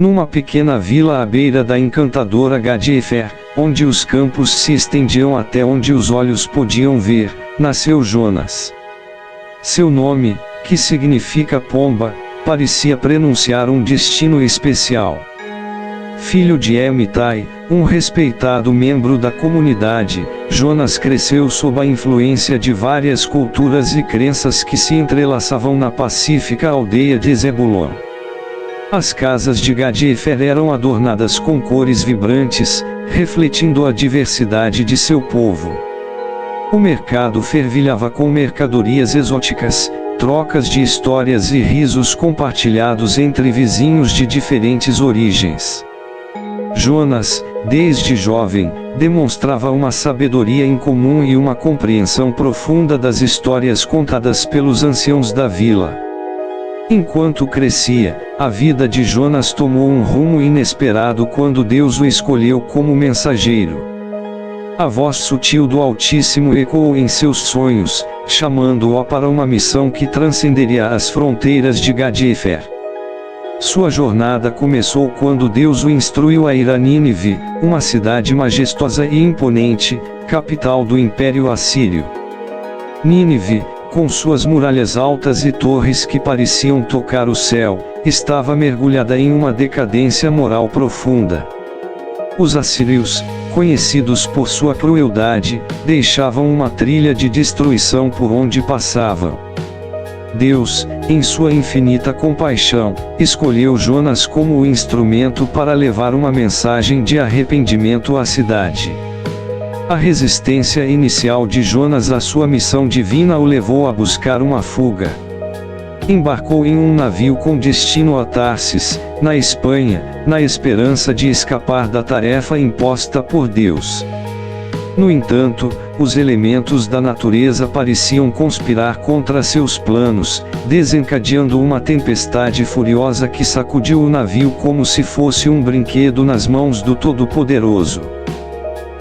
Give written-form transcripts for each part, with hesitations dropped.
Numa pequena vila à beira da encantadora Gadifer, onde os campos se estendiam até onde os olhos podiam ver, nasceu Jonas. Seu nome, que significa pomba, parecia prenunciar um destino especial. Filho de Amitai, um respeitado membro da comunidade, Jonas cresceu sob a influência de várias culturas e crenças que se entrelaçavam na pacífica aldeia de Zebulon. As casas de Gadifer eram adornadas com cores vibrantes, refletindo a diversidade de seu povo. O mercado fervilhava com mercadorias exóticas, trocas de histórias e risos compartilhados entre vizinhos de diferentes origens. Jonas, desde jovem, demonstrava uma sabedoria incomum e uma compreensão profunda das histórias contadas pelos anciãos da vila. Enquanto crescia, a vida de Jonas tomou um rumo inesperado quando Deus o escolheu como mensageiro. A voz sutil do Altíssimo ecoou em seus sonhos, chamando-o para uma missão que transcenderia as fronteiras de Gadifer. Sua jornada começou quando Deus o instruiu a ir a Nínive, uma cidade majestosa e imponente, capital do Império Assírio. Nínive, com suas muralhas altas e torres que pareciam tocar o céu, estava mergulhada em uma decadência moral profunda. Os assírios, conhecidos por sua crueldade, deixavam uma trilha de destruição por onde passavam. Deus, em sua infinita compaixão, escolheu Jonas como o instrumento para levar uma mensagem de arrependimento à cidade. A resistência inicial de Jonas à sua missão divina o levou a buscar uma fuga. Embarcou em um navio com destino a Tarsis, na Espanha, na esperança de escapar da tarefa imposta por Deus. No entanto, os elementos da natureza pareciam conspirar contra seus planos, desencadeando uma tempestade furiosa que sacudiu o navio como se fosse um brinquedo nas mãos do Todo-Poderoso.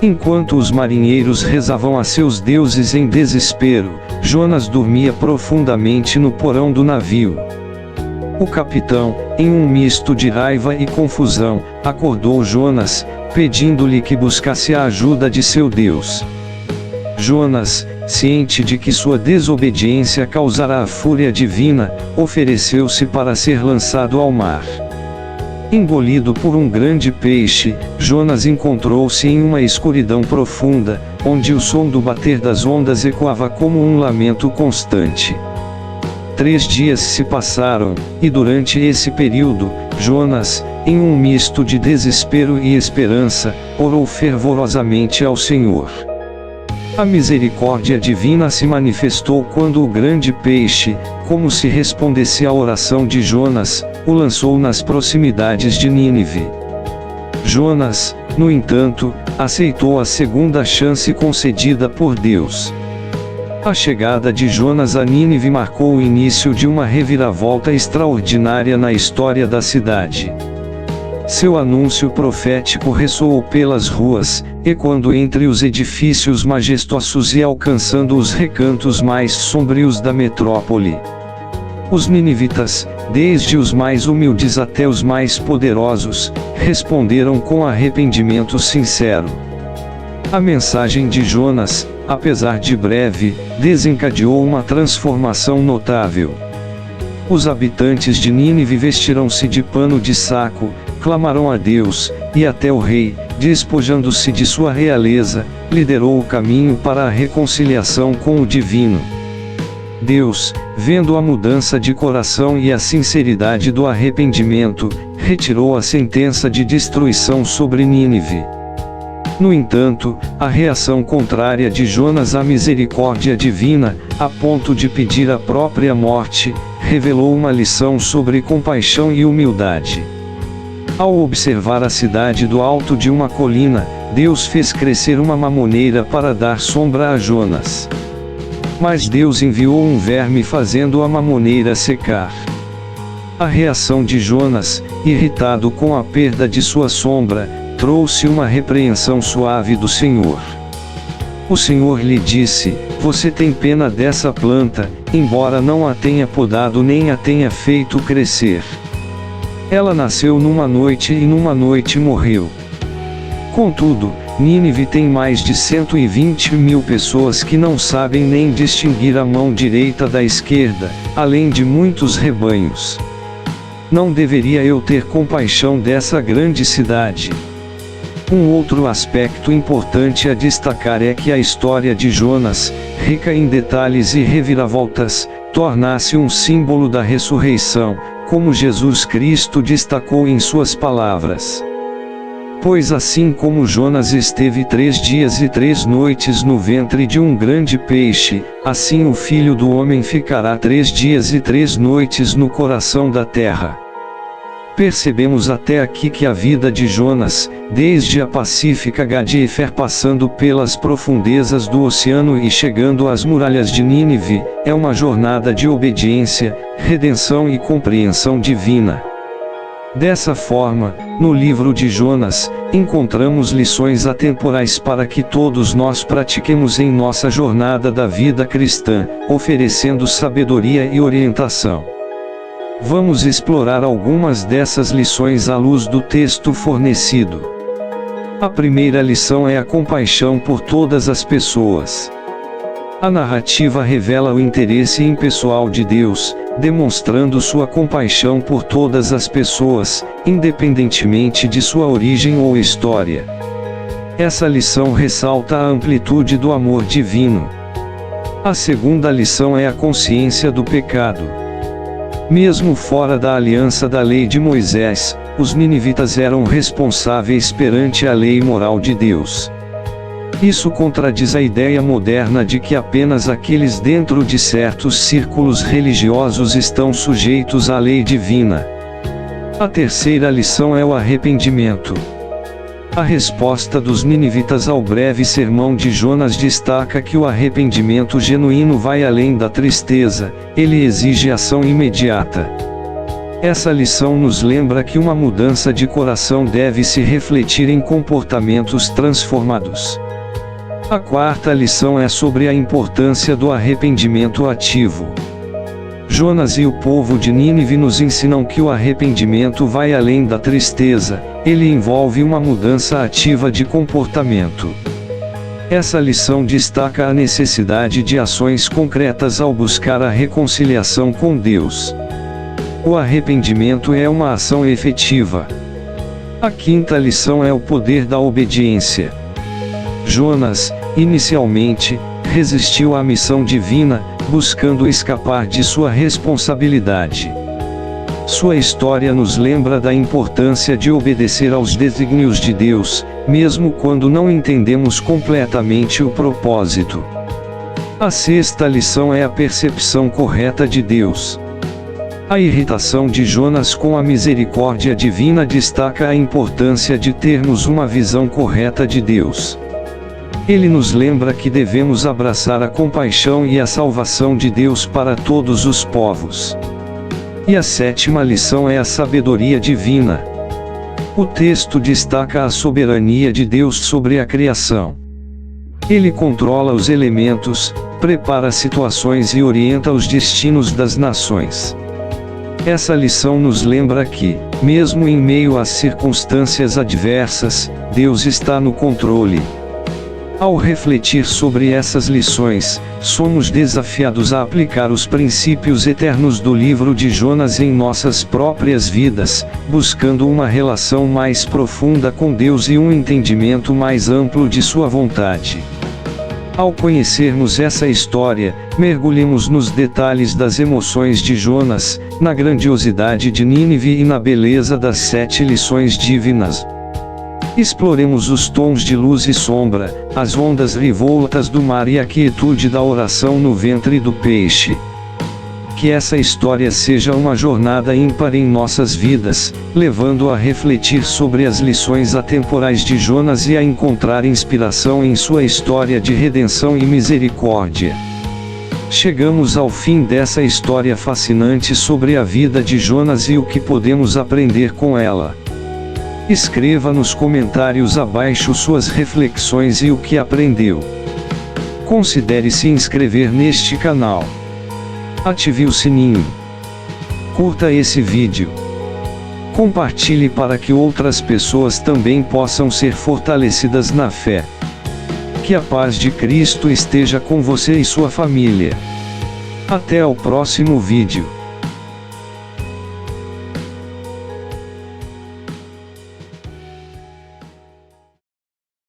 Enquanto os marinheiros rezavam a seus deuses em desespero, Jonas dormia profundamente no porão do navio. O capitão, em um misto de raiva e confusão, acordou Jonas, pedindo-lhe que buscasse a ajuda de seu Deus. Jonas, ciente de que sua desobediência causará a fúria divina, ofereceu-se para ser lançado ao mar. Engolido por um grande peixe, Jonas encontrou-se em uma escuridão profunda, onde o som do bater das ondas ecoava como um lamento constante. 3 dias se passaram, e durante esse período, Jonas, em um misto de desespero e esperança, orou fervorosamente ao Senhor. A misericórdia divina se manifestou quando o grande peixe, como se respondesse à oração de Jonas, o lançou nas proximidades de Nínive. Jonas, no entanto, aceitou a segunda chance concedida por Deus. A chegada de Jonas a Nínive marcou o início de uma reviravolta extraordinária na história da cidade. Seu anúncio profético ressoou pelas ruas, ecoando entre os edifícios majestosos e alcançando os recantos mais sombrios da metrópole. Os ninivitas, desde os mais humildes até os mais poderosos, responderam com arrependimento sincero. A mensagem de Jonas, apesar de breve, desencadeou uma transformação notável. Os habitantes de Nínive vestiram-se de pano de saco, clamaram a Deus, e até o rei, despojando-se de sua realeza, liderou o caminho para a reconciliação com o divino. Deus, vendo a mudança de coração e a sinceridade do arrependimento, retirou a sentença de destruição sobre Nínive. No entanto, a reação contrária de Jonas à misericórdia divina, a ponto de pedir a própria morte, revelou uma lição sobre compaixão e humildade. Ao observar a cidade do alto de uma colina, Deus fez crescer uma mamoneira para dar sombra a Jonas. Mas Deus enviou um verme fazendo a mamoneira secar. A reação de Jonas, irritado com a perda de sua sombra, trouxe uma repreensão suave do Senhor. O Senhor lhe disse: "Você tem pena dessa planta, embora não a tenha podado nem a tenha feito crescer." Ela nasceu numa noite e numa noite morreu. Contudo, Nínive tem mais de 120 mil pessoas que não sabem nem distinguir a mão direita da esquerda, além de muitos rebanhos. Não deveria eu ter compaixão dessa grande cidade? Um outro aspecto importante a destacar é que a história de Jonas, rica em detalhes e reviravoltas, torna-se um símbolo da ressurreição, como Jesus Cristo destacou em suas palavras. Pois assim como Jonas esteve 3 dias e 3 noites no ventre de um grande peixe, assim o Filho do Homem ficará 3 dias e 3 noites no coração da terra. Percebemos até aqui que a vida de Jonas, desde a pacífica Gadi-Efer passando pelas profundezas do oceano e chegando às muralhas de Nínive, é uma jornada de obediência, redenção e compreensão divina. Dessa forma, no livro de Jonas, encontramos lições atemporais para que todos nós pratiquemos em nossa jornada da vida cristã, oferecendo sabedoria e orientação. Vamos explorar algumas dessas lições à luz do texto fornecido. A primeira lição é a compaixão por todas as pessoas. A narrativa revela o interesse impessoal de Deus, demonstrando sua compaixão por todas as pessoas, independentemente de sua origem ou história. Essa lição ressalta a amplitude do amor divino. A segunda lição é a consciência do pecado. Mesmo fora da aliança da lei de Moisés, os ninivitas eram responsáveis perante a lei moral de Deus. Isso contradiz a ideia moderna de que apenas aqueles dentro de certos círculos religiosos estão sujeitos à lei divina. A terceira lição é o arrependimento. A resposta dos ninivitas ao breve sermão de Jonas destaca que o arrependimento genuíno vai além da tristeza, ele exige ação imediata. Essa lição nos lembra que uma mudança de coração deve se refletir em comportamentos transformados. A quarta lição é sobre a importância do arrependimento ativo. Jonas e o povo de Nínive nos ensinam que o arrependimento vai além da tristeza, ele envolve uma mudança ativa de comportamento. Essa lição destaca a necessidade de ações concretas ao buscar a reconciliação com Deus. O arrependimento é uma ação efetiva. A quinta lição é o poder da obediência. Jonas, inicialmente, resistiu à missão divina, buscando escapar de sua responsabilidade. Sua história nos lembra da importância de obedecer aos desígnios de Deus, mesmo quando não entendemos completamente o propósito. A sexta lição é a percepção correta de Deus. A irritação de Jonas com a misericórdia divina destaca a importância de termos uma visão correta de Deus. Ele nos lembra que devemos abraçar a compaixão e a salvação de Deus para todos os povos. E a sétima lição é a sabedoria divina. O texto destaca a soberania de Deus sobre a criação. Ele controla os elementos, prepara situações e orienta os destinos das nações. Essa lição nos lembra que, mesmo em meio às circunstâncias adversas, Deus está no controle. Ao refletir sobre essas lições, somos desafiados a aplicar os princípios eternos do livro de Jonas em nossas próprias vidas, buscando uma relação mais profunda com Deus e um entendimento mais amplo de sua vontade. Ao conhecermos essa história, mergulhemos nos detalhes das emoções de Jonas, na grandiosidade de Nínive e na beleza das 7 lições divinas. Exploremos os tons de luz e sombra, as ondas revoltas do mar e a quietude da oração no ventre do peixe. Que essa história seja uma jornada ímpar em nossas vidas, levando a refletir sobre as lições atemporais de Jonas e a encontrar inspiração em sua história de redenção e misericórdia. Chegamos ao fim dessa história fascinante sobre a vida de Jonas e o que podemos aprender com ela. Escreva nos comentários abaixo suas reflexões e o que aprendeu. Considere se inscrever neste canal. Ative o sininho. Curta esse vídeo. Compartilhe para que outras pessoas também possam ser fortalecidas na fé. Que a paz de Cristo esteja com você e sua família. Até o próximo vídeo.